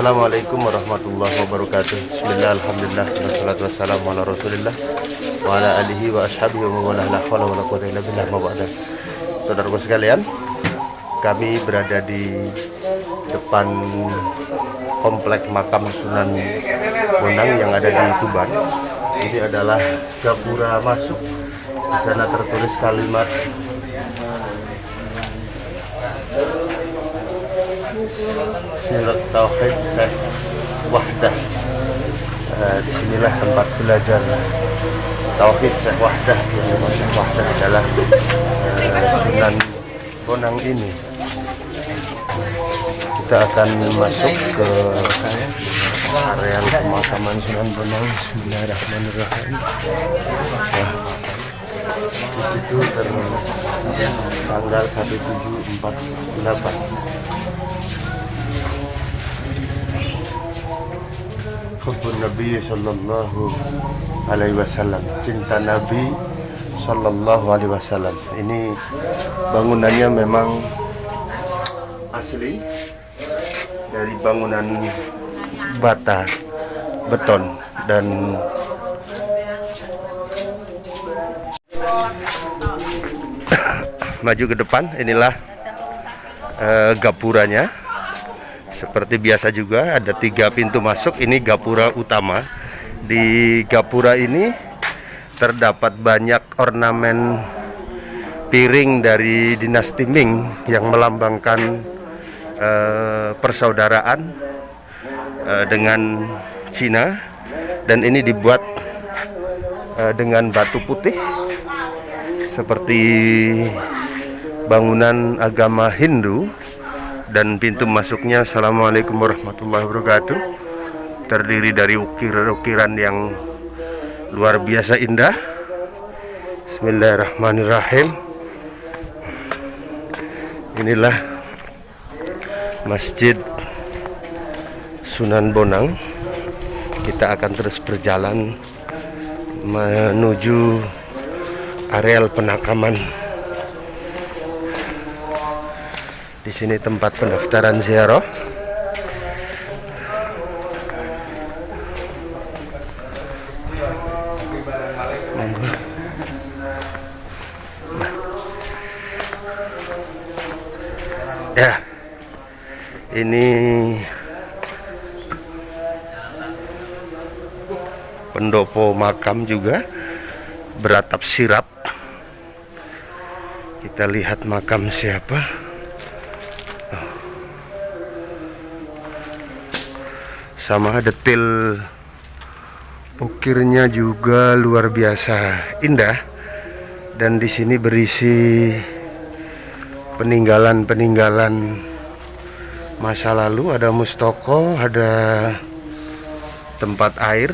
Assalamualaikum warahmatullahi wabarakatuh. Bismillah, alhamdulillah, wassalatu wassalamu ala rasulillah wa ala alihi wa ashabihi wa wala la hawla wa la quwwata illa billah ma ba'da. Saudaraku sekalian, kami berada di depan komplek makam Sunan Bonang yang ada di Tuban. Ini adalah gapura masuk. Di sana tertulis kalimat Sirat Tauhid Syekh Wahdah. Disinilah tempat belajar Tauhid Syekh Wahdah, yang Syekh Wahdah adalah Sunan Bonang ini. Kita akan masuk ke area pemakaman Sunan Bonang. Bismillahirrahmanirrahim. Di situ tanggal 1748. Hubbun Nabi Sallallahu Alaihi Wasallam, cinta Nabi Sallallahu Alaihi Wasallam. Ini bangunannya memang asli dari bangunan bata beton, dan maju ke depan. Inilah gapuranya. Seperti biasa juga ada 3 pintu masuk. Ini gapura utama. Di gapura ini terdapat banyak ornamen piring dari dinasti Ming yang melambangkan persaudaraan dengan Cina, dan ini dibuat dengan batu putih seperti bangunan agama Hindu. Dan pintu masuknya, assalamualaikum warahmatullahi wabarakatuh, terdiri dari ukir-ukiran yang luar biasa indah. Bismillahirrahmanirrahim. Inilah Masjid Sunan Bonang. Kita akan terus berjalan menuju areal penakaman. Di sini tempat pendaftaran ziarah. Ya, ini pendopo makam juga beratap sirap. Kita lihat makam siapa. Sama detail ukirnya juga luar biasa indah, dan di sini berisi peninggalan-peninggalan masa lalu. Ada mustoko, ada tempat air,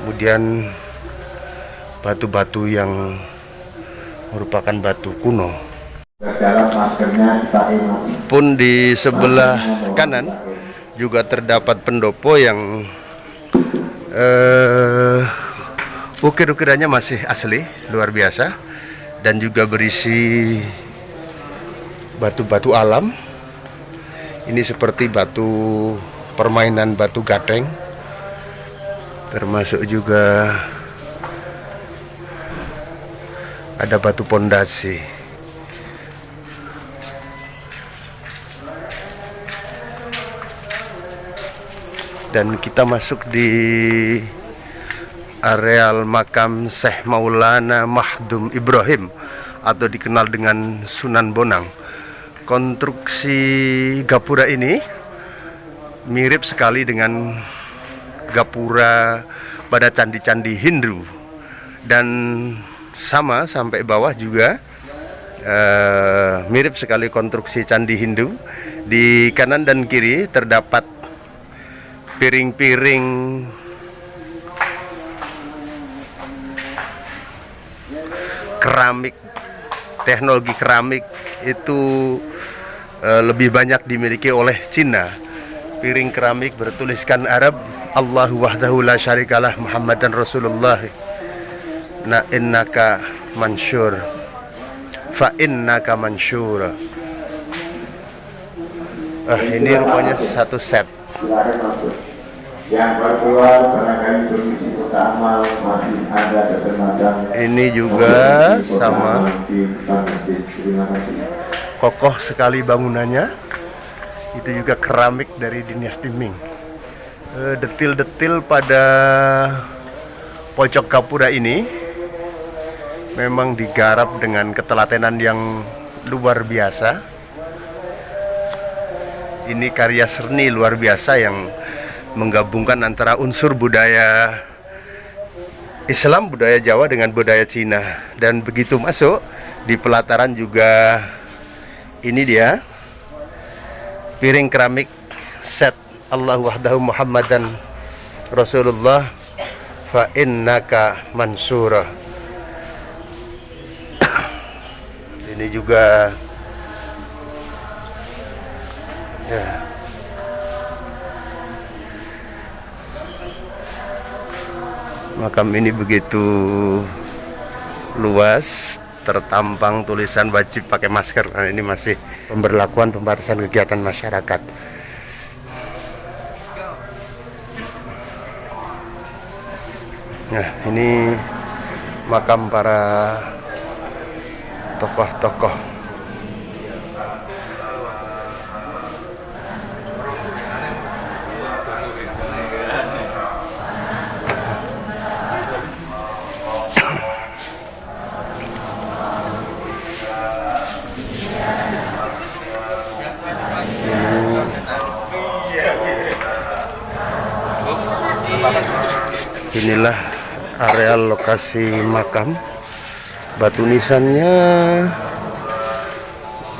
kemudian batu-batu yang merupakan batu kuno. Pun di sebelah kanan juga terdapat pendopo yang ukir-ukirannya masih asli, luar biasa, dan juga berisi batu-batu alam. Ini seperti batu permainan, batu gateng, termasuk juga ada batu pondasi. Dan kita masuk di areal makam Syekh Maulana Mahdum Ibrahim, atau dikenal dengan Sunan Bonang. Konstruksi gapura ini mirip sekali dengan gapura pada candi-candi Hindu, dan sama sampai bawah juga mirip sekali konstruksi candi Hindu. Di kanan dan kiri terdapat piring-piring keramik. Teknologi keramik itu lebih banyak dimiliki oleh Cina. Piring keramik bertuliskan Arab, Allahu wahdahu la syarikalah Muhammadan Rasulullah, na innaka mansur fa innaka mansur. Ini rupanya satu set. Silakan masuk. Yang berkeluar barangkali permisi utama masih ada kesempatan. Ini juga sama. Terima kasih. Kokoh sekali bangunannya. Itu juga keramik dari dinasti Ming. Detil-detil pada pojok gapura ini memang digarap dengan ketelatenan yang luar biasa. Ini karya seni luar biasa yang menggabungkan antara unsur budaya Islam, budaya Jawa dengan budaya Cina. Dan begitu masuk di pelataran juga ini dia piring keramik set Allahu wahdahu Muhammadan Rasulullah fa innaka mansura. Ini juga ya. Makam ini begitu luas, tertampang tulisan wajib pakai masker. Nah, ini masih pemberlakuan pembatasan kegiatan masyarakat. Nah, ini makam para tokoh-tokoh. Inilah areal lokasi makam. Batu nisannya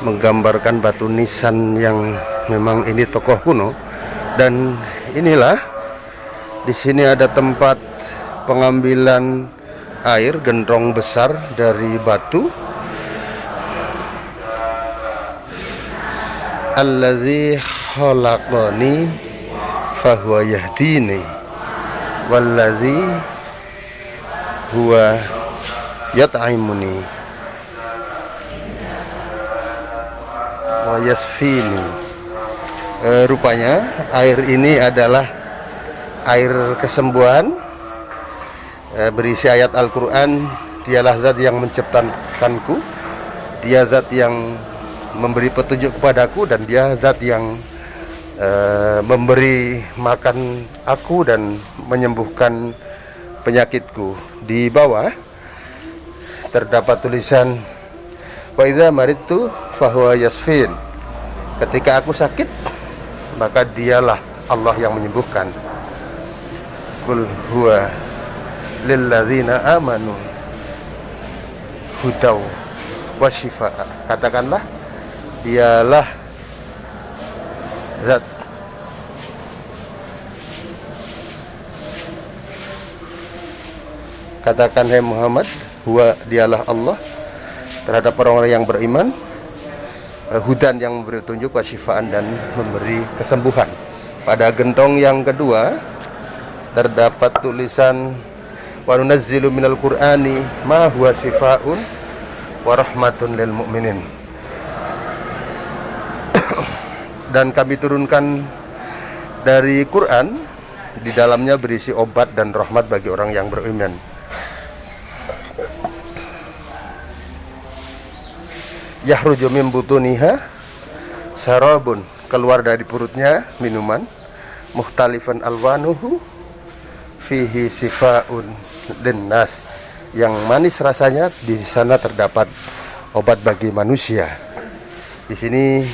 menggambarkan batu nisan yang memang ini tokoh kuno. Dan inilah di sini ada tempat pengambilan air, gendrong besar dari batu. Allazi khalaqani fahuwa yahdini wallazi huwa yat'imuni wa yasfini. Rupanya air ini adalah air kesembuhan, berisi ayat Al-Quran. Dialah zat yang menciptakanku, dia zat yang memberi petunjuk kepadaku, dan dia zat yang memberi makan aku dan menyembuhkan penyakitku. Di bawah terdapat tulisan wa idza maridtu fahuwa yasfin. Ketika aku sakit, maka dialah Allah yang menyembuhkan. Qul huwa lilladzina amanu hudaw wa shifaa. Katakanlah, dialah zat katakan hai Muhammad, huwa dialah Allah terhadap orang-orang yang beriman, hudan yang memberi petunjuk, wasyifaan dan memberi kesembuhan. Pada gentong yang kedua terdapat tulisan wa nunazzilu minal qur'ani ma huwa sifaun wa rahmatun lil mu'minin. Dan kami turunkan dari Quran, di dalamnya berisi obat dan rahmat bagi orang yang beriman. Yahruju min butuniha sarabun, keluar dari perutnya minuman, mukhtalifan alwanuhu fihi sifaun linnas, yang manis rasanya. Di sana terdapat obat bagi manusia. Di sini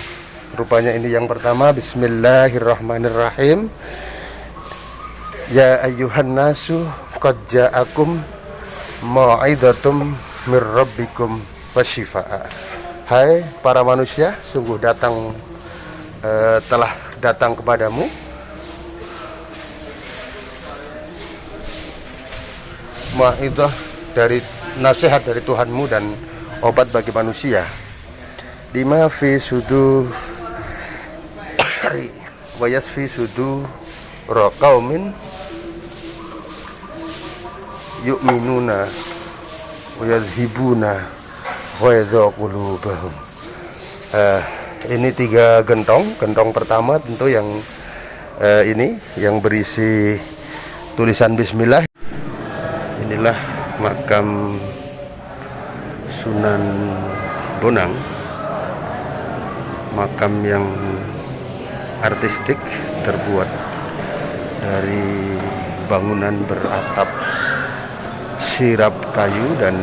rupanya ini yang pertama. Bismillahirrahmanirrahim. Ya ayyuhan nasu qad ja'akum mau'izatum mir rabbikum wasyifaa. Hai para manusia, sungguh telah datang kepadamu mau'izah, dari nasihat dari Tuhanmu dan obat bagi manusia. Lima fi sudu wa yasfi sudu raqaumin yu'minuna wa yazhibuna wa yadhaqulubahum. Ini 3 gentong. Gentong pertama tentu yang ini yang berisi tulisan Bismillah. Inilah makam Sunan Bonang, makam yang artistik, terbuat dari bangunan beratap sirap kayu dan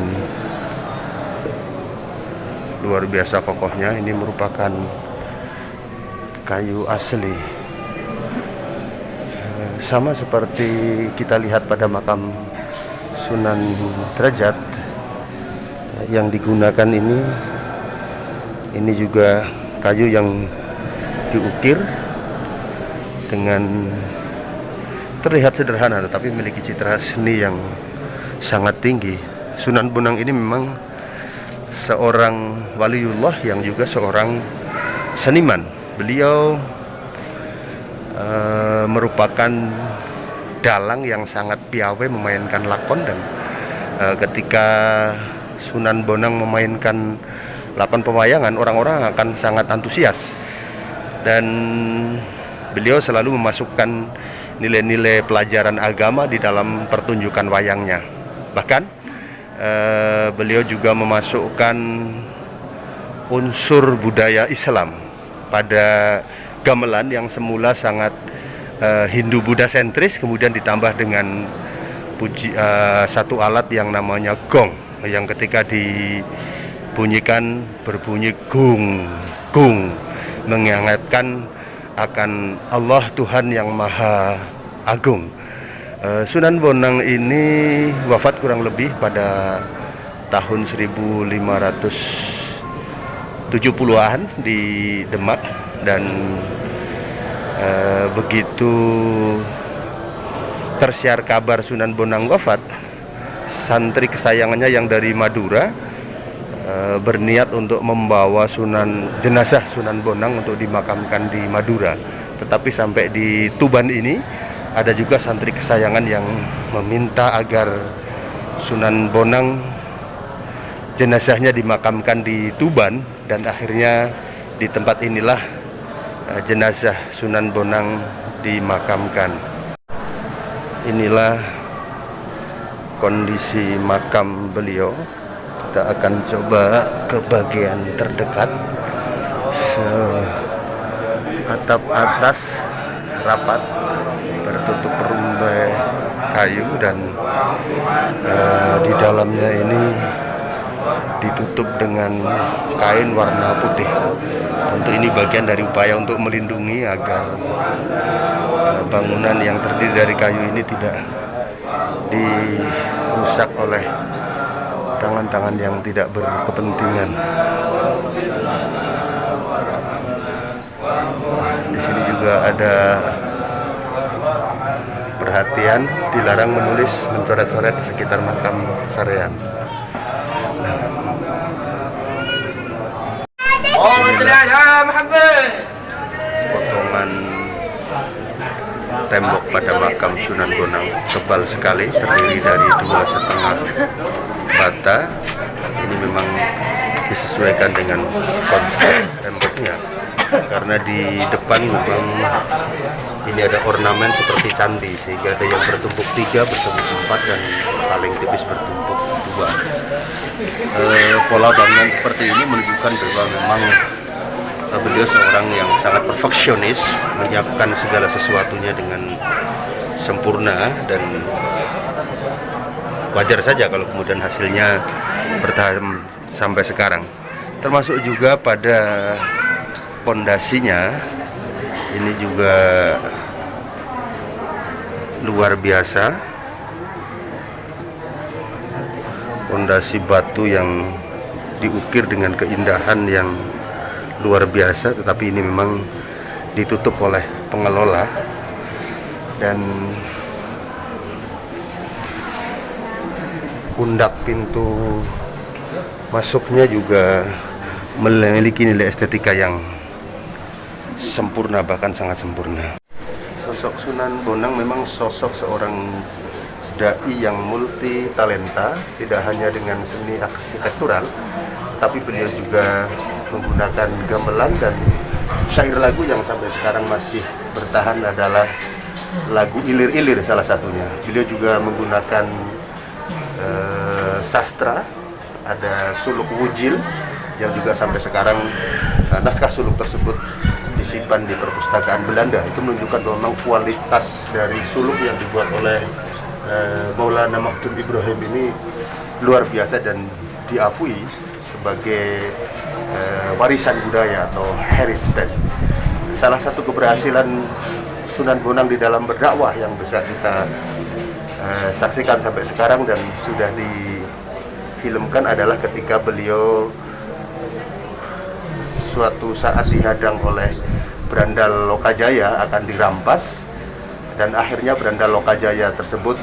luar biasa kokohnya. Ini merupakan kayu asli, sama seperti kita lihat pada makam Sunan Derajat. Yang digunakan ini juga kayu yang diukir dengan terlihat sederhana tetapi memiliki citra seni yang sangat tinggi. Sunan Bonang ini memang seorang waliullah yang juga seorang seniman. Beliau merupakan dalang yang sangat piawai memainkan lakon, dan ketika Sunan Bonang memainkan lakon pewayangan, orang-orang akan sangat antusias, dan beliau selalu memasukkan nilai-nilai pelajaran agama di dalam pertunjukan wayangnya. Bahkan beliau juga memasukkan unsur budaya Islam pada gamelan yang semula sangat Hindu-Buddha sentris, kemudian ditambah dengan satu alat yang namanya gong, yang ketika dibunyikan berbunyi gung gung, mengingatkan akan Allah Tuhan yang Maha Agung. Sunan Bonang ini wafat kurang lebih pada tahun 1570-an di Demak, dan begitu tersiar kabar Sunan Bonang wafat, santri kesayangannya yang dari Madura berniat untuk membawa jenazah Sunan Bonang untuk dimakamkan di Madura. Tetapi sampai di Tuban ini ada juga santri kesayangan yang meminta agar Sunan Bonang jenazahnya dimakamkan di Tuban, dan akhirnya di tempat inilah jenazah Sunan Bonang dimakamkan. Inilah kondisi makam beliau. Kita akan coba ke bagian terdekat. Atap atas rapat tertutup rumbai kayu, dan di dalamnya ini ditutup dengan kain warna putih. Tentu ini bagian dari upaya untuk melindungi agar bangunan yang terdiri dari kayu ini tidak dirusak oleh tangan-tangan yang tidak berkepentingan. Di sini juga ada perhatian, dilarang menulis, mencoret-coret sekitar makam sarean. Potongan tembok pada makam Sunan Bonang tebal sekali, terdiri dari 2,5 bata. Ini memang disesuaikan dengan konsep temboknya, karena di depan memang ini ada ornamen seperti candi, sehingga ada yang bertumpuk 3, bertumpuk 4, dan paling tipis bertumpuk 2. Pola bangunan seperti ini menunjukkan bahwa memang beliau seorang yang sangat perfeksionis, menyiapkan segala sesuatunya dengan sempurna, dan wajar saja kalau kemudian hasilnya bertahan sampai sekarang. Termasuk juga pada pondasinya, ini juga luar biasa. Pondasi batu yang diukir dengan keindahan yang luar biasa, tetapi ini memang ditutup oleh pengelola, dan pundak pintu masuknya juga memiliki nilai estetika yang sempurna, bahkan sangat sempurna. Sosok Sunan Bonang memang sosok seorang dai yang multi talenta, tidak hanya dengan seni arsitektural, tapi beliau juga menggunakan gamelan, dan syair lagu yang sampai sekarang masih bertahan adalah lagu Ilir-Ilir salah satunya. Beliau juga menggunakan sastra, ada suluk wujil yang juga sampai sekarang naskah suluk tersebut disimpan di perpustakaan Belanda. Itu menunjukkan memang kualitas dari suluk yang dibuat oleh Maulana Mahdum Ibrahim ini luar biasa dan diakui sebagai warisan budaya atau heritage. Salah satu keberhasilan Sunan Bonang di dalam berdakwah yang bisa kita saksikan sampai sekarang dan sudah difilmkan adalah ketika beliau suatu saat dihadang oleh Berandal Lokajaya akan dirampas, dan akhirnya Berandal Lokajaya tersebut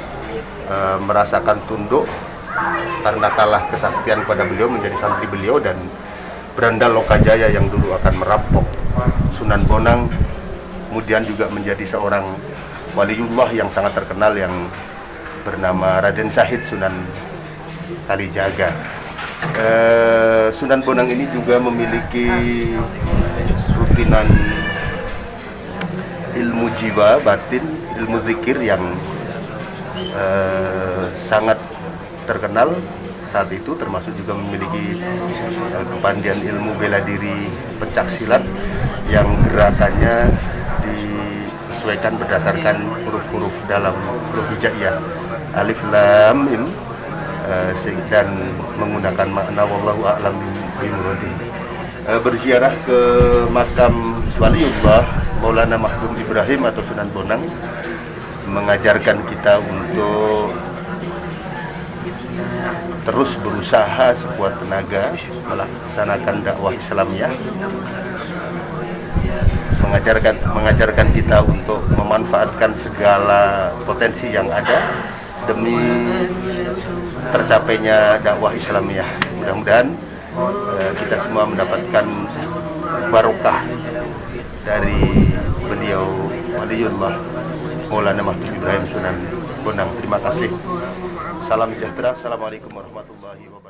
merasakan tunduk karena kalah kesaktian kepada beliau, menjadi santri beliau, dan Berandal Lokajaya yang dulu akan merampok Sunan Bonang kemudian juga menjadi seorang waliullah yang sangat terkenal yang bernama Raden Syahid Sunan Kalijaga. Sunan Bonang ini juga memiliki rutinan ilmu jiwa batin, ilmu zikir yang sangat terkenal saat itu, termasuk juga memiliki kepandaian ilmu bela diri pencak silat yang gerakannya disesuaikan berdasarkan huruf-huruf dalam huruf hijaiyah alif lam mim, dan menggunakan makna wallahu a'lam bimuradi. Berziarah ke makam waliullah Maulana Mahdum Ibrahim atau Sunan Bonang mengajarkan kita untuk terus berusaha sekuat tenaga melaksanakan dakwah Islamiyah, mengajarkan kita untuk memanfaatkan segala potensi yang ada demi tercapainya dakwah Islamiyah. Mudah-mudahan kita semua mendapatkan barokah dari beliau waliullah Maulana Mahdum Ibrahim Sunan Bonang. Terima kasih. Salam sejahtera. Assalamualaikum warahmatullahi wabarakatuh.